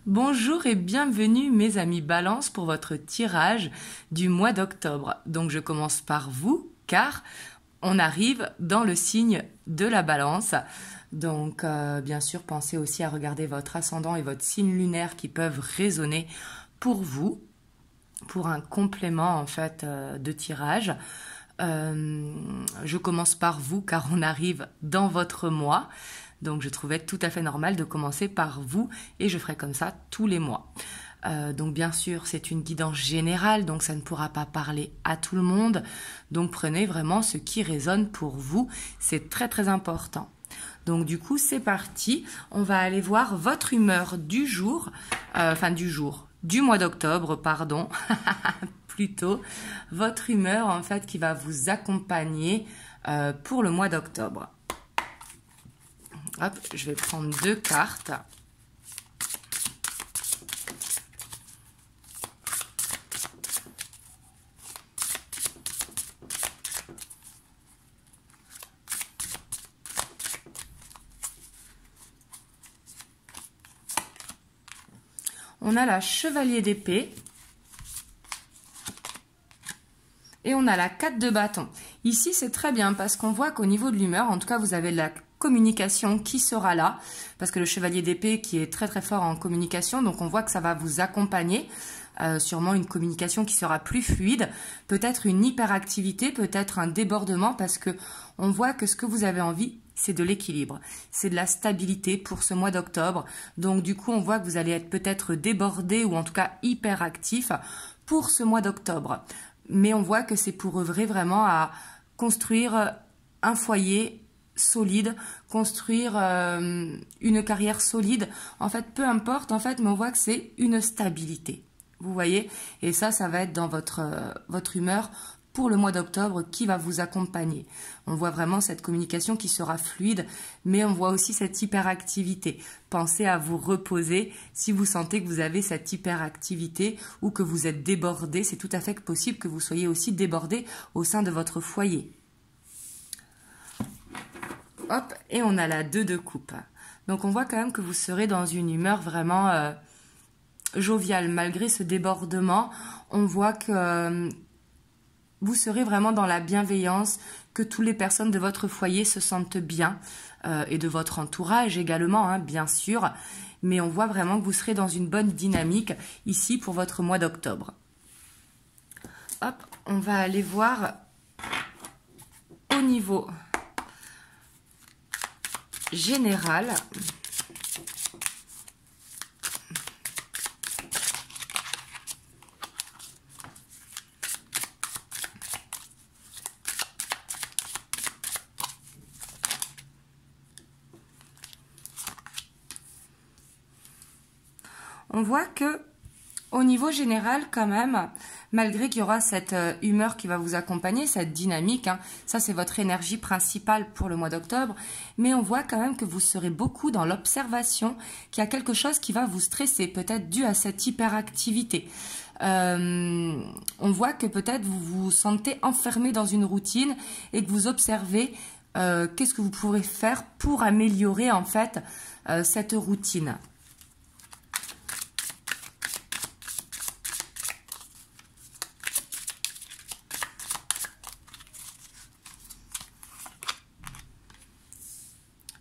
Bonjour et bienvenue mes amis Balance pour votre tirage du mois d'octobre. Donc je commence par vous car on arrive dans le signe de la Balance. Donc bien sûr pensez aussi à regarder votre ascendant et votre signe lunaire qui peuvent résonner pour vous, pour un complément en fait de tirage. Je commence par vous car on arrive dans votre mois. Donc je trouvais tout à fait normal de commencer par vous et je ferai comme ça tous les mois. Donc bien sûr c'est une guidance générale, donc ça ne pourra pas parler à tout le monde. Donc prenez vraiment ce qui résonne pour vous, c'est très très important. Donc du coup c'est parti, on va aller voir votre humeur du jour, du mois d'octobre, pardon, plutôt, votre humeur en fait qui va vous accompagner pour le mois d'octobre. Hop, je vais prendre 2 cartes. On a la chevalier d'épée. Et on a la 4 de bâton. Ici, c'est très bien parce qu'on voit qu'au niveau de l'humeur, en tout cas, vous avez la communication qui sera là, parce que le chevalier d'épée qui est très très fort en communication, donc on voit que ça va vous accompagner, sûrement une communication qui sera plus fluide, peut-être une hyperactivité, peut-être un débordement, parce que on voit que ce que vous avez envie, c'est de l'équilibre, c'est de la stabilité pour ce mois d'octobre, donc du coup on voit que vous allez être peut-être débordé ou en tout cas hyperactif pour ce mois d'octobre, mais on voit que c'est pour œuvrer vraiment à construire un foyer solide, construire une carrière solide, en fait peu importe en fait, mais on voit que c'est une stabilité, vous voyez, et ça va être dans votre humeur pour le mois d'octobre qui va vous accompagner. On voit vraiment cette communication qui sera fluide, mais on voit aussi cette hyperactivité. Pensez à vous reposer si vous sentez que vous avez cette hyperactivité ou que vous êtes débordé, c'est tout à fait possible que vous soyez aussi débordé au sein de votre foyer. Hop, et on a la 2 de coupe. Donc on voit quand même que vous serez dans une humeur vraiment joviale. Malgré ce débordement, on voit que vous serez vraiment dans la bienveillance, que toutes les personnes de votre foyer se sentent bien, et de votre entourage également, hein, bien sûr. Mais on voit vraiment que vous serez dans une bonne dynamique ici pour votre mois d'octobre. Hop, on va aller voir au niveau général. On voit que au niveau général quand même, malgré qu'il y aura cette humeur qui va vous accompagner, cette dynamique, hein, ça c'est votre énergie principale pour le mois d'octobre, mais on voit quand même que vous serez beaucoup dans l'observation, qu'il y a quelque chose qui va vous stresser, peut-être dû à cette hyperactivité. On voit que peut-être vous vous sentez enfermé dans une routine et que vous observez qu'est-ce que vous pourrez faire pour améliorer en fait cette routine.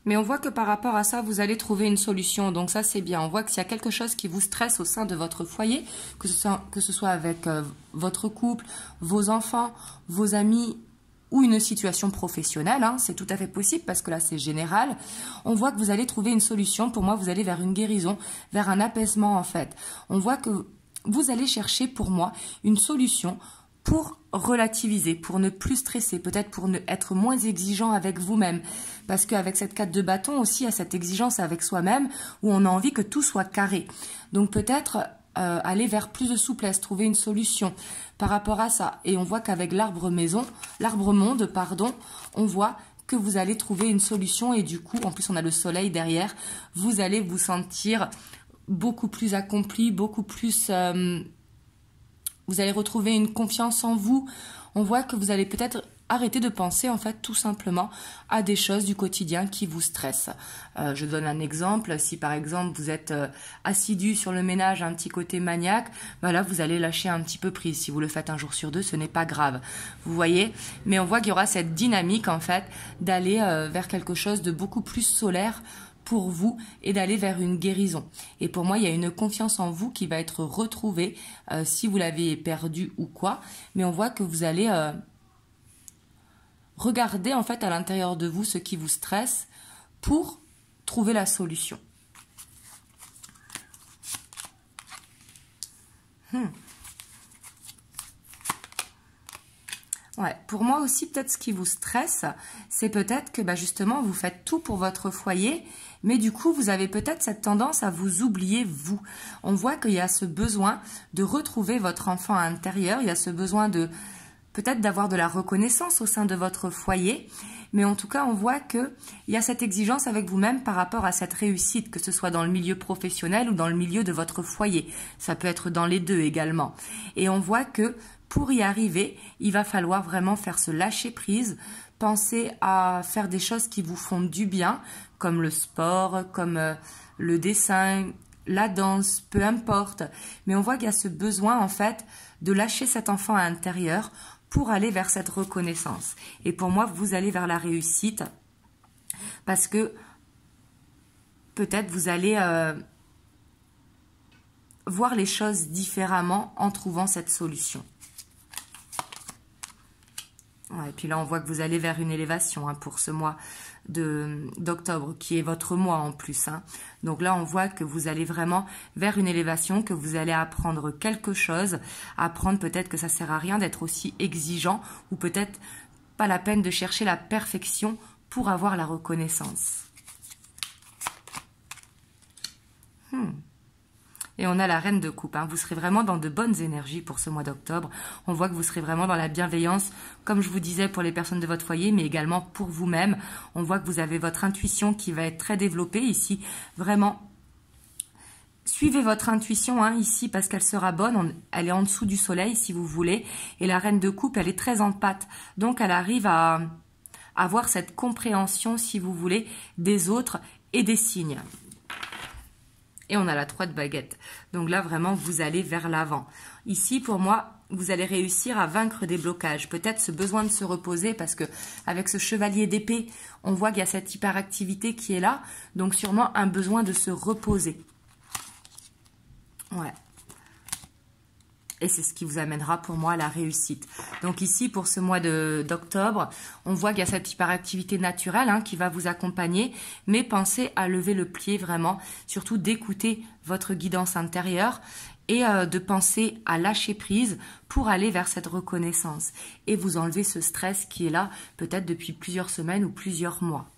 Mais on voit que par rapport à ça, vous allez trouver une solution. Donc ça, c'est bien. On voit que s'il y a quelque chose qui vous stresse au sein de votre foyer, que ce soit avec votre couple, vos enfants, vos amis ou une situation professionnelle, hein, c'est tout à fait possible parce que là, c'est général. On voit que vous allez trouver une solution. Pour moi, vous allez vers une guérison, vers un apaisement en fait. On voit que vous allez chercher pour moi une solution pour relativiser, pour ne plus stresser, peut-être pour être moins exigeant avec vous-même. Parce qu'avec cette 4 de bâton aussi, il y a cette exigence avec soi-même où on a envie que tout soit carré. Donc peut-être aller vers plus de souplesse, trouver une solution par rapport à ça. Et on voit qu'avec l'arbre-monde, on voit que vous allez trouver une solution et du coup, en plus on a le soleil derrière, vous allez vous sentir beaucoup plus accompli, beaucoup plus... vous allez retrouver une confiance en vous. On voit que vous allez peut-être arrêter de penser en fait tout simplement à des choses du quotidien qui vous stressent. Je donne un exemple, si par exemple vous êtes assidu sur le ménage, un petit côté maniaque, ben là vous allez lâcher un petit peu prise. Si vous le faites un jour sur deux, ce n'est pas grave. Vous voyez, mais on voit qu'il y aura cette dynamique en fait d'aller vers quelque chose de beaucoup plus solaire pour vous et d'aller vers une guérison. Et pour moi, il y a une confiance en vous qui va être retrouvée si vous l'avez perdue ou quoi. Mais on voit que vous allez regarder en fait à l'intérieur de vous ce qui vous stresse pour trouver la solution. Ouais, pour moi aussi, peut-être ce qui vous stresse, c'est peut-être que justement, vous faites tout pour votre foyer, mais du coup, vous avez peut-être cette tendance à vous oublier, vous. On voit qu'il y a ce besoin de retrouver votre enfant intérieur, il y a ce besoin de peut-être d'avoir de la reconnaissance au sein de votre foyer, mais en tout cas, on voit qu'il y a cette exigence avec vous-même par rapport à cette réussite, que ce soit dans le milieu professionnel ou dans le milieu de votre foyer. Ça peut être dans les deux également. Et on voit que pour y arriver, il va falloir vraiment faire ce lâcher-prise, penser à faire des choses qui vous font du bien, comme le sport, comme le dessin, la danse, peu importe. Mais on voit qu'il y a ce besoin, en fait, de lâcher cet enfant à l'intérieur pour aller vers cette reconnaissance. Et pour moi, vous allez vers la réussite parce que peut-être vous allez voir les choses différemment en trouvant cette solution. Ouais, et puis là, on voit que vous allez vers une élévation pour ce mois d'octobre, qui est votre mois en plus. Donc là, on voit que vous allez vraiment vers une élévation, que vous allez apprendre quelque chose, apprendre peut-être que ça sert à rien d'être aussi exigeant, ou peut-être pas la peine de chercher la perfection pour avoir la reconnaissance. Et on a la reine de coupe. Vous serez vraiment dans de bonnes énergies pour ce mois d'octobre. On voit que vous serez vraiment dans la bienveillance, comme je vous disais, pour les personnes de votre foyer, mais également pour vous-même. On voit que vous avez votre intuition qui va être très développée ici. Vraiment, suivez votre intuition ici parce qu'elle sera bonne. Elle est en dessous du soleil, si vous voulez. Et la reine de coupe, elle est très en pâte. Donc, elle arrive à avoir cette compréhension, si vous voulez, des autres et des signes. Et on a la 3 de baguette. Donc là, vraiment, vous allez vers l'avant. Ici, pour moi, vous allez réussir à vaincre des blocages. Peut-être ce besoin de se reposer parce que avec ce chevalier d'épée, on voit qu'il y a cette hyperactivité qui est là. Donc sûrement un besoin de se reposer. Ouais. Et c'est ce qui vous amènera pour moi à la réussite. Donc ici, pour ce mois d'octobre, on voit qu'il y a cette hyperactivité naturelle qui va vous accompagner. Mais pensez à lever le pied vraiment, surtout d'écouter votre guidance intérieure et de penser à lâcher prise pour aller vers cette reconnaissance. Et vous enlever ce stress qui est là peut-être depuis plusieurs semaines ou plusieurs mois.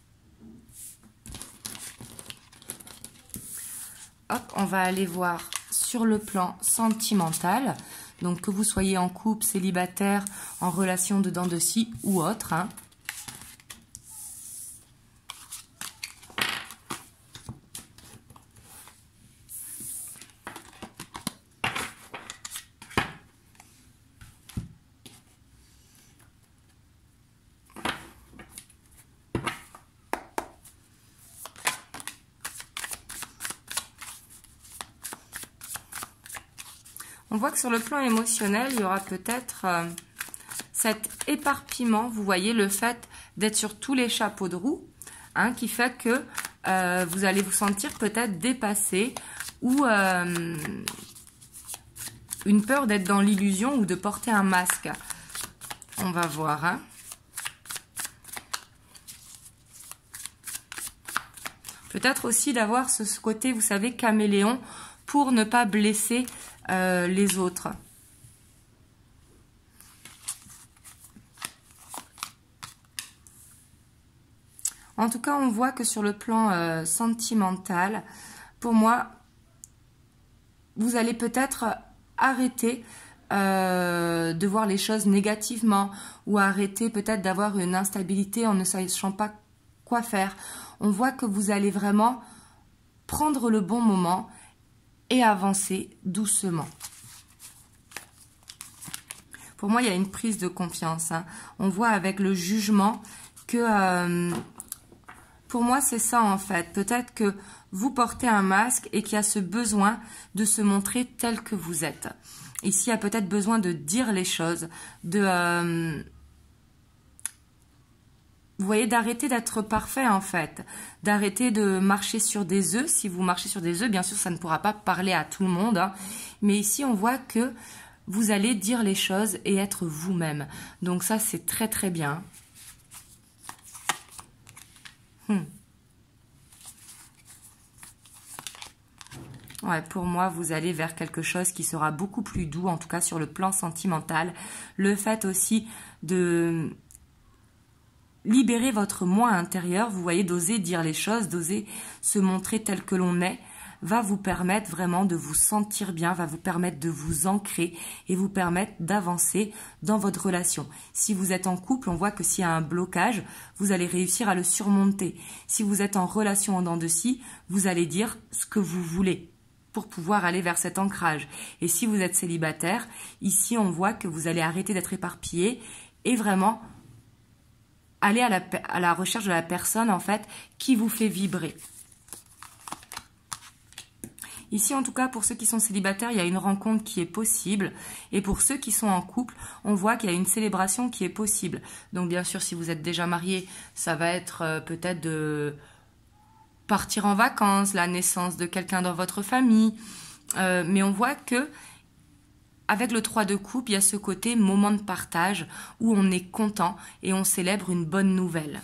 Hop, on va aller voir sur le plan sentimental, donc que vous soyez en couple, célibataire, en relation de dents de scie ou autre. On voit que sur le plan émotionnel, il y aura peut-être cet éparpillement. Vous voyez, le fait d'être sur tous les chapeaux de roue, qui fait que vous allez vous sentir peut-être dépassé ou une peur d'être dans l'illusion ou de porter un masque. On va voir. Peut-être aussi d'avoir ce côté, vous savez, caméléon, pour ne pas blesser les autres. En tout cas, on voit que sur le plan sentimental, pour moi, vous allez peut-être arrêter de voir les choses négativement ou arrêter peut-être d'avoir une instabilité en ne sachant pas quoi faire. On voit que vous allez vraiment prendre le bon moment et avancer doucement. Pour moi, il y a une prise de confiance. Hein. On voit avec le jugement que... pour moi, c'est ça en fait. Peut-être que vous portez un masque et qu'il y a ce besoin de se montrer tel que vous êtes. Ici, il y a peut-être besoin de dire les choses, de... vous voyez, d'arrêter d'être parfait en fait, d'arrêter de marcher sur des œufs. Si vous marchez sur des œufs, bien sûr, ça ne pourra pas parler à tout le monde. Hein. Mais ici, on voit que vous allez dire les choses et être vous-même. Donc ça, c'est très très bien. Ouais, pour moi, vous allez vers quelque chose qui sera beaucoup plus doux, en tout cas sur le plan sentimental. Le fait aussi de libérer votre moi intérieur, vous voyez, d'oser dire les choses, d'oser se montrer tel que l'on est, va vous permettre vraiment de vous sentir bien, va vous permettre de vous ancrer et vous permettre d'avancer dans votre relation. Si vous êtes en couple, on voit que s'il y a un blocage, vous allez réussir à le surmonter. Si vous êtes en relation en dents de scie, vous allez dire ce que vous voulez pour pouvoir aller vers cet ancrage. Et si vous êtes célibataire, ici on voit que vous allez arrêter d'être éparpillé et vraiment aller à la recherche de la personne en fait qui vous fait vibrer. Ici, en tout cas, pour ceux qui sont célibataires, il y a une rencontre qui est possible. Et pour ceux qui sont en couple, on voit qu'il y a une célébration qui est possible. Donc, bien sûr, si vous êtes déjà marié, ça va être peut-être de partir en vacances, la naissance de quelqu'un dans votre famille. Mais on voit que avec le 3 de coupe, il y a ce côté moment de partage où on est content et on célèbre une bonne nouvelle.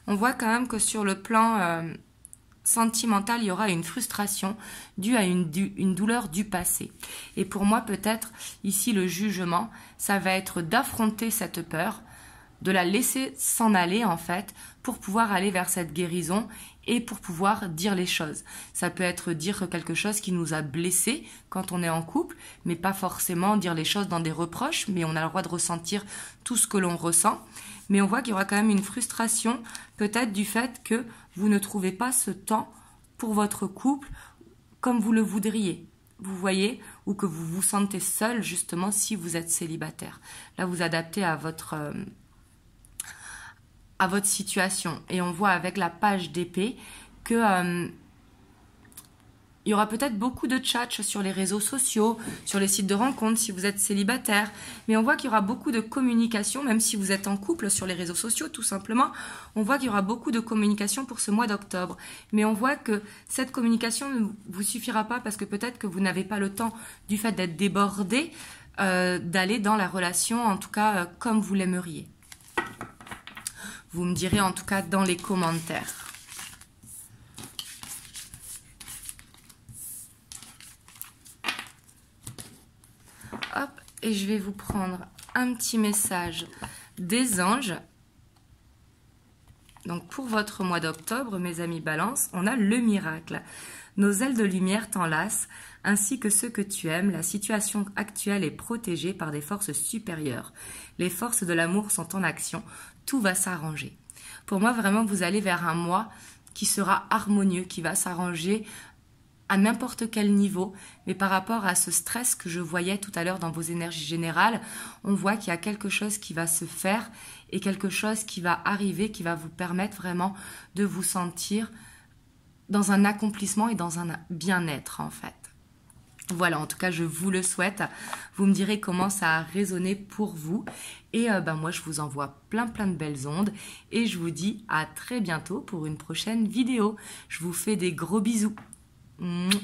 On voit quand même que sur le plan sentimental, il y aura une frustration due à une douleur du passé. Et pour moi, peut-être, ici, le jugement, ça va être d'affronter cette peur, de la laisser s'en aller, en fait, pour pouvoir aller vers cette guérison et pour pouvoir dire les choses. Ça peut être dire quelque chose qui nous a blessés quand on est en couple, mais pas forcément dire les choses dans des reproches, mais on a le droit de ressentir tout ce que l'on ressent. Mais on voit qu'il y aura quand même une frustration, peut-être du fait que vous ne trouvez pas ce temps pour votre couple comme vous le voudriez. Vous voyez, ou que vous vous sentez seul, justement, si vous êtes célibataire. Là, vous adaptez à votre situation. Et on voit avec la page d'épée que il y aura peut-être beaucoup de chats sur les réseaux sociaux, sur les sites de rencontres si vous êtes célibataire. Mais on voit qu'il y aura beaucoup de communication, même si vous êtes en couple sur les réseaux sociaux, tout simplement. On voit qu'il y aura beaucoup de communication pour ce mois d'octobre. Mais on voit que cette communication ne vous suffira pas parce que peut-être que vous n'avez pas le temps du fait d'être débordé, d'aller dans la relation, en tout cas comme vous l'aimeriez. Vous me direz en tout cas dans les commentaires. Hop, et je vais vous prendre un petit message des anges. Donc pour votre mois d'octobre, mes amis Balance, on a le miracle. Nos ailes de lumière t'enlacent, ainsi que ceux que tu aimes. La situation actuelle est protégée par des forces supérieures. Les forces de l'amour sont en action. Tout va s'arranger. Pour moi, vraiment, vous allez vers un mois qui sera harmonieux, qui va s'arranger à n'importe quel niveau, mais par rapport à ce stress que je voyais tout à l'heure dans vos énergies générales, on voit qu'il y a quelque chose qui va se faire et quelque chose qui va arriver, qui va vous permettre vraiment de vous sentir dans un accomplissement et dans un bien-être en fait. Voilà, en tout cas, je vous le souhaite. Vous me direz comment ça a résonné pour vous. Et moi, je vous envoie plein de belles ondes. Et je vous dis à très bientôt pour une prochaine vidéo. Je vous fais des gros bisous. Mouah.